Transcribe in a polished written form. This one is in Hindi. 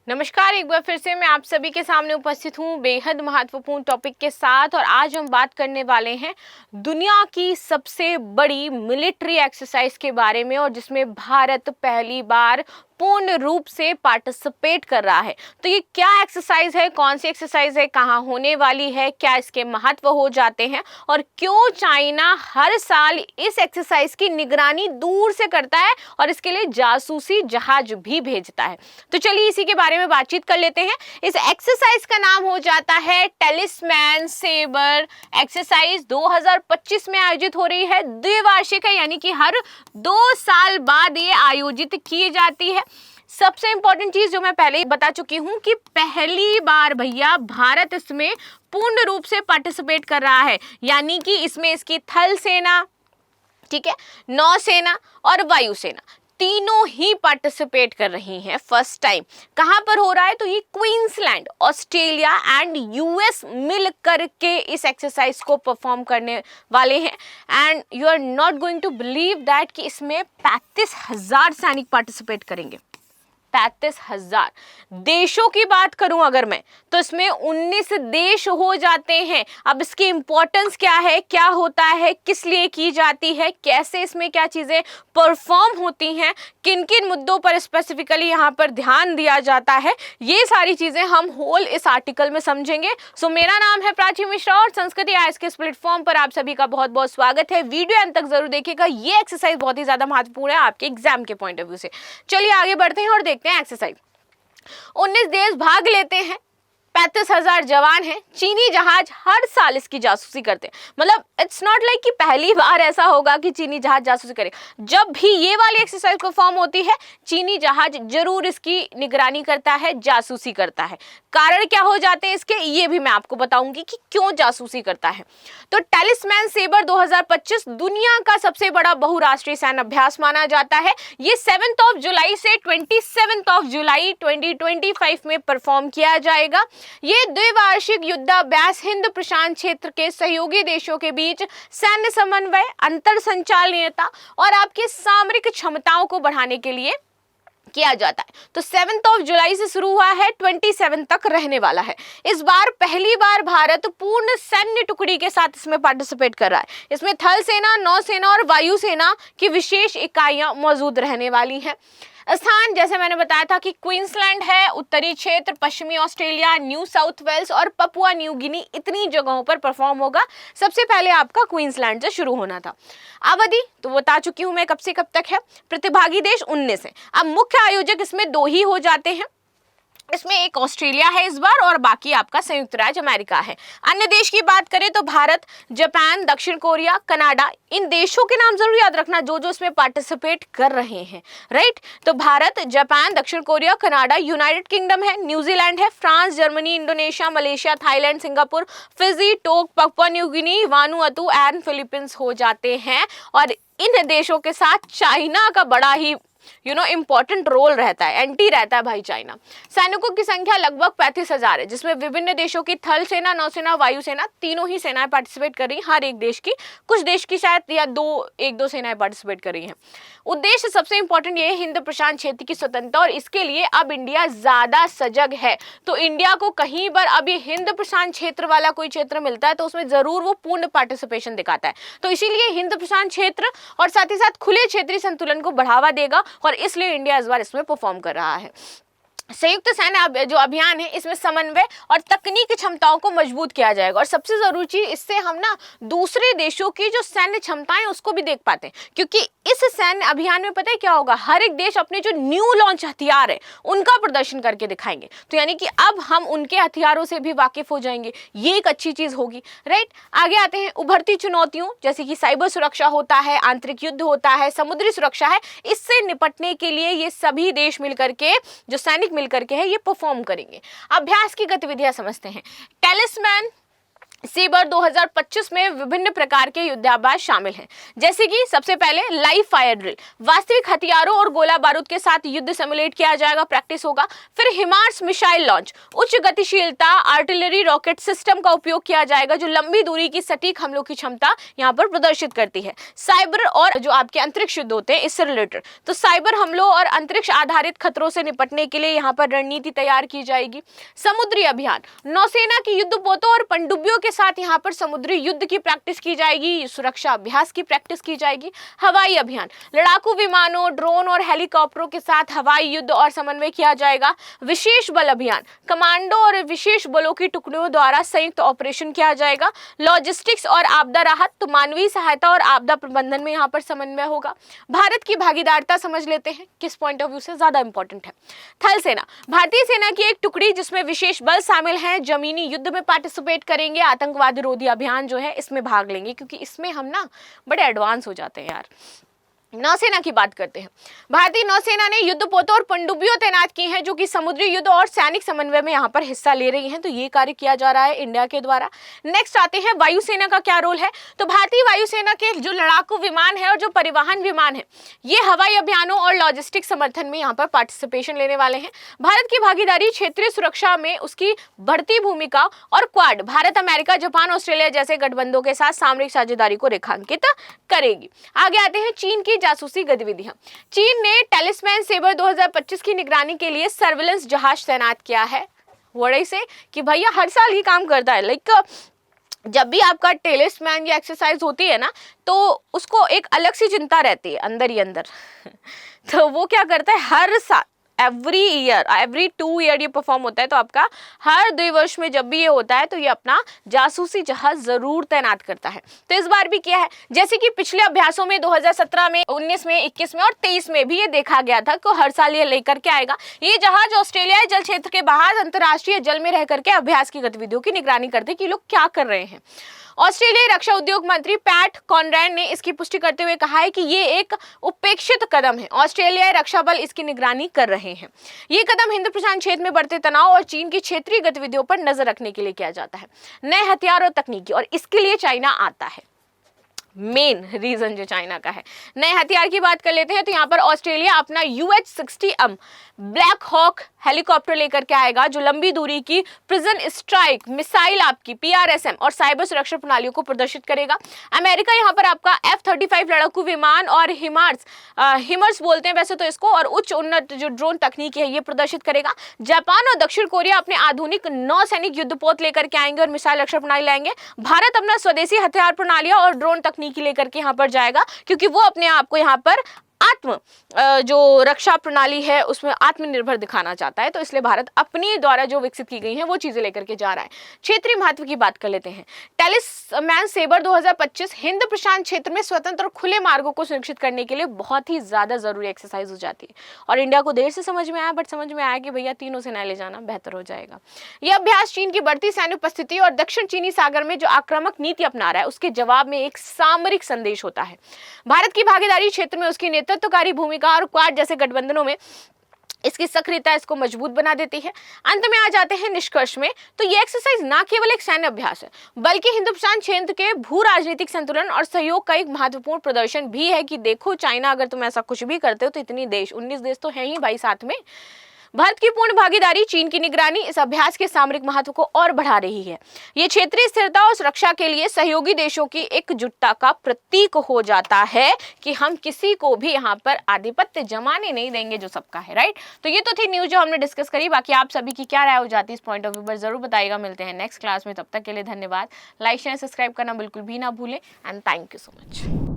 नमस्कार, एक बार फिर से मैं आप सभी के सामने उपस्थित हूँ बेहद महत्वपूर्ण टॉपिक के साथ। और आज हम बात करने वाले हैं दुनिया की सबसे बड़ी मिलिट्री एक्सरसाइज के बारे में, और जिसमें भारत पहली बार पूर्ण रूप से पार्टिसिपेट कर रहा है। तो ये क्या एक्सरसाइज है, कौन सी एक्सरसाइज है, कहाँ होने वाली है, क्या इसके महत्व हो जाते हैं, और क्यों चाइना हर साल इस एक्सरसाइज की निगरानी दूर से करता है और इसके लिए जासूसी जहाज भी भेजता है। तो चलिए इसी के बारे में बातचीत कर लेते हैं। इस एक्सरसाइज का नाम हो जाता है टैलिस्मैन सेबर एक्सरसाइज। 2025 में आयोजित हो रही है, द्विवार्षिक है, यानी कि हर 2 साल बाद ये आयोजित की जाती है। सबसे इंपॉर्टेंट चीज जो मैं पहले ही बता चुकी हूं कि पहली बार भैया भारत इसमें पूर्ण रूप से पार्टिसिपेट कर रहा है, यानी कि इसमें इसकी थल सेना, ठीक है, नौसेना और वायुसेना तीनों ही पार्टिसिपेट कर रही हैं फर्स्ट टाइम। कहां पर हो रहा है? तो ये क्वींसलैंड, ऑस्ट्रेलिया एंड यूएस मिल करके इस एक्सरसाइज को परफॉर्म करने वाले हैं। And you are not going to believe that कि इसमें 35,000 सैनिक पार्टिसिपेट करेंगे। 35,000 देशों की बात करूं अगर मैं, तो इसमें 19 देश हो जाते हैं। अब इसकी इंपॉर्टेंस क्या है, क्या होता है, किस लिए की जाती है, कैसे इसमें क्या चीजें परफॉर्म होती हैं, किन किन मुद्दों पर स्पेसिफिकली यहाँ पर ध्यान दिया जाता है, ये सारी चीजें हम होल इस आर्टिकल में समझेंगे। सो मेरा नाम है प्राची मिश्रा और संस्कृति आईएएस के इस प्लेटफॉर्म पर आप सभी का बहुत बहुत स्वागत है। वीडियो अंत तक जरूर देखिएगा, ये एक्सरसाइज बहुत ही ज्यादा महत्वपूर्ण है आपके एग्जाम के पॉइंट ऑफ व्यू से। चलिए आगे बढ़ते हैं और देखते हैं एक्सरसाइज। 19 देश भाग लेते हैं, 35,000 जवान हैं। चीनी जहाज हर साल इसकी जासूसी करते हैं। मतलब इट्स नॉट लाइक कि पहली बार ऐसा होगा कि चीनी जहाज जासूसी करे। जब भी ये वाली एक्सरसाइज परफॉर्म होती है, चीनी जहाज जरूर इसकी निगरानी करता है, जासूसी करता है। कारण क्या हो जाते हैं इसके, ये भी मैं आपको बताऊंगी कि क्यों जासूसी करता है। तो टैलिस्मैन सेबर 2025 दुनिया का सबसे बड़ा बहुराष्ट्रीय सैन्य अभ्यास माना जाता है। ये 7 जुलाई से 27 जुलाई 2025 में परफॉर्म किया जाएगा। ये द्विवार्षिक युद्धाभ्यास हिंद प्रशांत क्षेत्र के सहयोगी देशों के बीच सैन्य समन्वय, अंतर संचालनीयता और आपके सामरिक क्षमताओं को बढ़ाने के लिए किया जाता है। तो 7 जुलाई से शुरू हुआ है, 27 तक रहने वाला है। इस बार पहली बार भारत पूर्ण सैन्य टुकड़ी के साथ इसमें पार्टिसिपेट कर रहा है। इसमें थल सेना, नौसेना और वायुसेना की विशेष इकाइयां मौजूद रहने वाली हैं। स्थान जैसे मैंने बताया था कि क्वींसलैंड है, उत्तरी क्षेत्र, पश्चिमी ऑस्ट्रेलिया, न्यू साउथ वेल्स और पपुआ न्यू गिनी, इतनी जगहों पर परफॉर्म होगा। सबसे पहले आपका क्वींसलैंड से शुरू होना था। अवधि तो बता चुकी हूं मैं कब से कब तक है। प्रतिभागी देश 19 है। अब मुख्य आयोजक इसमें 2 ही हो जाते हैं। इसमें एक ऑस्ट्रेलिया है इस बार और बाकी आपका संयुक्त राज्य अमेरिका है। अन्य देश की बात करें तो भारत, जापान, दक्षिण कोरिया, कनाडा, इन देशों के नाम जरूर याद रखना जो जो इसमें पार्टिसिपेट कर रहे हैं, राइट। तो भारत, जापान, दक्षिण कोरिया, कनाडा, यूनाइटेड किंगडम है, न्यूजीलैंड है, France, Germany, Indonesia, Malaysia, Thailand, Singapore, Fiji, टोक, Papua New Guinea, Vanuatu and Philippines हो जाते हैं। और इन देशों के साथ चाइना का बड़ा ही इंपॉर्टेंट रोल रहता है, एंटी रहता है भाई चाइना। सैनिकों की संख्या लगभग 35,000 है, जिसमें विभिन्न देशों की थल सेना, नौसेना, वायुसेना तीनों ही सेनाएं पार्टिसिपेट कर रही हैं। हर एक देश की, कुछ देश की शायद या एक दो सेनाएं पार्टिसिपेट कर रही हैं। उद्देश्य सबसे इंपॉर्टेंट ये है हिंद प्रशांत क्षेत्र की स्वतंत्रता, और इसके लिए अब इंडिया ज्यादा सजग है। तो इंडिया को कहीं पर अब ये हिंद प्रशांत क्षेत्र वाला कोई क्षेत्र मिलता है तो उसमें जरूर वो पूर्ण पार्टिसिपेशन दिखाता है। तो इसीलिए हिंद प्रशांत क्षेत्र और साथ ही साथ खुले क्षेत्रीय संतुलन को बढ़ावा देगा, और इसलिए इंडिया इस बार इसमें परफॉर्म कर रहा है। संयुक्त सैन्य जो अभियान है, इसमें समन्वय और तकनीकी क्षमताओं को मजबूत किया जाएगा। और सबसे जरूरी चीज, इससे हम ना दूसरे देशों की जो सैन्य क्षमताएं उसको भी देख पाते हैं, क्योंकि इस सैन्य अभियान में पता है क्या होगा, हर एक देश अपने जो न्यू लॉन्च हथियार है उनका प्रदर्शन करके दिखाएंगे। तो यानी कि अब हम उनके हथियारों से भी वाकिफ हो जाएंगे, ये एक अच्छी चीज होगी, राइट। आगे आते हैं उभरती चुनौतियों, जैसे कि साइबर सुरक्षा होता है, आंतरिक युद्ध होता है, समुद्री सुरक्षा है। इससे निपटने के लिए ये सभी देश मिलकर के, जो सैनिक मिलकर के है, ये परफॉर्म करेंगे। अभ्यास की गतिविधियां समझते हैं। टैलिस्मैन सेबर 2025 में विभिन्न प्रकार के युद्धाभ्यास शामिल हैं, जैसे कि सबसे पहले लाइव फायर ड्रिल, वास्तविक हथियारों और गोला बारूद के साथ युद्ध सिमुलेट किया जाएगा, प्रैक्टिस होगा। फिर हिमार्स मिसाइल लॉन्च, उच्च गतिशीलता आर्टिलरी रॉकेट सिस्टम का उपयोग किया जाएगा जो लंबी दूरी की सटीक हमलों की क्षमता यहाँ पर प्रदर्शित करती है। साइबर और जो आपके अंतरिक्ष युद्ध होते हैं इससे रिलेटेड, तो साइबर हमलों और अंतरिक्ष आधारित खतरों से निपटने के लिए यहाँ पर रणनीति तैयार की जाएगी। समुद्री अभियान, नौसेना की युद्धपोतों और पनडुब्बियों के साथ यहाँ पर समुद्री युद्ध की प्रैक्टिस की जाएगी, सुरक्षा अभ्यास की प्रैक्टिस की जाएगी। हवाई अभियान, लड़ाकू विमानों, ड्रोन और हेलीकॉप्टरों के साथ हवाई युद्ध और समन्वय किया जाएगा। विशेष बल अभियान, कमांडो और विशेष बलों की टुकड़ियों द्वारा संयुक्त ऑपरेशन किया जाएगा। लॉजिस्टिक्स और आपदा राहत, तो मानवीय सहायता और आपदा प्रबंधन में यहाँ पर समन्वय होगा। भारत की भागीदारिता समझ लेते हैं, किस पॉइंट ऑफ व्यू से ज्यादा इंपॉर्टेंट है। थल सेना, भारतीय सेना की एक टुकड़ी जिसमें विशेष बल शामिल हैं, जमीनी युद्ध में पार्टिसिपेट करेंगे, आतंकवाद विरोधी अभियान जो है इसमें भाग लेंगे, क्योंकि इसमें हम ना बड़े एडवांस हो जाते हैं यार। नौसेना की बात करते हैं। भारतीय नौसेना ने युद्धपोतों और पनडुब्बियों तैनात की हैं जो कि समुद्री युद्ध और सैनिक समन्वय में यहाँ पर हिस्सा ले रही हैं, तो ये कार्य किया जा रहा है इंडिया के द्वारा। नेक्स्ट आते हैं वायुसेना का क्या रोल है, तो भारतीय वायुसेना के जो लड़ाकू विमान है और जो परिवहन विमान है ये हवाई अभियानों और लॉजिस्टिक समर्थन में यहाँ पर पार्टिसिपेशन लेने वाले हैं। भारत की भागीदारी क्षेत्रीय सुरक्षा में उसकी बढ़ती भूमिका और quad, Bharat America Japan Australia जैसे गठबंधनों के साथ सामरिक साझेदारी को रेखांकित करेगी। आगे आते हैं चीन की जासूसी गतिविधियां। चीन ने टेलिस्मैन सेबर 2025 की निगरानी के लिए सर्विलेंस जहाज तैनात किया है। वड़े से कि भैया हर साल ही काम करता है, लाइक जब भी आपका टेलिस्मैन या एक्सरसाइज होती है ना तो उसको एक अलग सी चिंता रहती है अंदर ही अंदर तो वो क्या करता है, हर साल एवरी 2 ईयर ये परफॉर्म होता है, तो आपका हर 2 वर्ष में जब भी ये होता है तो ये अपना जासूसी जहाज जरूर तैनात करता है। तो इस बार भी किया है, जैसे कि पिछले अभ्यासों में 2017 में, 19 में, 21 में और 23 में भी ये देखा गया था कि हर साल ये लेकर के आएगा। ये जहाज ऑस्ट्रेलियाई जल क्षेत्र के बाहर अंतर्राष्ट्रीय जल में रह करके अभ्यास की गतिविधियों की निगरानी करते कि लोग क्या कर रहे हैं। ऑस्ट्रेलियाई रक्षा उद्योग मंत्री पैट कॉनरैड ने इसकी पुष्टि करते हुए कहा है कि ये एक उपेक्षित कदम है, ऑस्ट्रेलियाई रक्षा बल इसकी निगरानी कर रहे हैं। ये कदम हिंद प्रशांत क्षेत्र में बढ़ते तनाव और चीन की क्षेत्रीय गतिविधियों पर नजर रखने के लिए किया जाता है। नए हथियार और तकनीकी, और इसके लिए चाइना आता है, मेन रीजन जो चाइना का है। नए हथियार की बात कर लेते हैं, तो यहाँ पर ऑस्ट्रेलिया अपना UH-60M ब्लैक हॉक हेलीकॉप्टर लेकर के आएगा जो लंबी दूरी की प्रिजन स्ट्राइक मिसाइल, आपकी PRSM और साइबर सुरक्षा प्रणालियों को प्रदर्शित करेगा। अमेरिका यहाँ पर आपका F-35 लड़ाकू विमान और हिमर्स बोलते हैं वैसे तो इसको, और उच्च उन्नत जो ड्रोन तकनीक है ये प्रदर्शित करेगा। जापान और दक्षिण कोरिया अपने आधुनिक नौसैनिक युद्धपोत लेकर के आएंगे और मिसाइल रक्षा प्रणाली लाएंगे। भारत अपना स्वदेशी हथियार प्रणालियां और ड्रोन तकनीकी लेकर के यहाँ पर जाएगा, क्योंकि वो अपने आप को यहाँ पर जो रक्षा प्रणाली है उसमें आत्मनिर्भर दिखाना चाहता है, तो इसलिए भारत अपनी द्वारा जो विकसित की गई है वो चीजें लेकर के जा रहा है। क्षेत्रीय महत्व की बात कर लेते हैं। टेलिस्मैन सेबर 2025 हिंद प्रशांत क्षेत्र में स्वतंत्र और खुले मार्गों को सुनिश्चित करने के लिए बहुत ही ज्यादा जरूरी एक्सरसाइज हो जाती है, और इंडिया को देर से समझ में आया, बट समझ में आया कि भैया तीनों सेना ले जाना बेहतर हो जाएगा। यह अभ्यास चीन की बढ़ती सैन्य उपस्थिति और दक्षिण चीनी सागर में जो आक्रामक नीति अपना रहा है उसके जवाब में एक सामरिक संदेश होता है। भारत की भागीदारी क्षेत्र में उसकी नेतृत्वकारी भूमिका और क्वाड जैसे गठबंधनों में इसकी सक्रियता इसको मजबूत बना देती है। अंत में आ जाते हैं निष्कर्ष में, तो ये एक्सरसाइज ना केवल एक सैन्य अभ्यास है बल्कि हिंद प्रशांत क्षेत्र के भू राजनीतिक संतुलन और सहयोग का एक महत्वपूर्ण प्रदर्शन भी है कि देखो चाइना अगर तुम ऐसा कुछ भी करते हो तो इतनी देश 19 देश तो है ही भाई साथ में। भारत की पूर्ण भागीदारी चीन की निगरानी इस अभ्यास के सामरिक महत्व को और बढ़ा रही है। ये क्षेत्रीय स्थिरता और सुरक्षा के लिए सहयोगी देशों की एकजुटता का प्रतीक हो जाता है कि हम किसी को भी यहाँ पर आधिपत्य जमाने नहीं देंगे जो सबका है, राइट। तो ये तो थी न्यूज जो हमने डिस्कस करी, बाकी आप सभी की क्या राय हो जाती है इस पॉइंट ऑफ व्यू पर जरूर बताइएगा। मिलते हैं नेक्स्ट क्लास में, तब तक के लिए धन्यवाद। लाइक शेयर सब्सक्राइब करना बिल्कुल भी ना भूलें and thank you so much.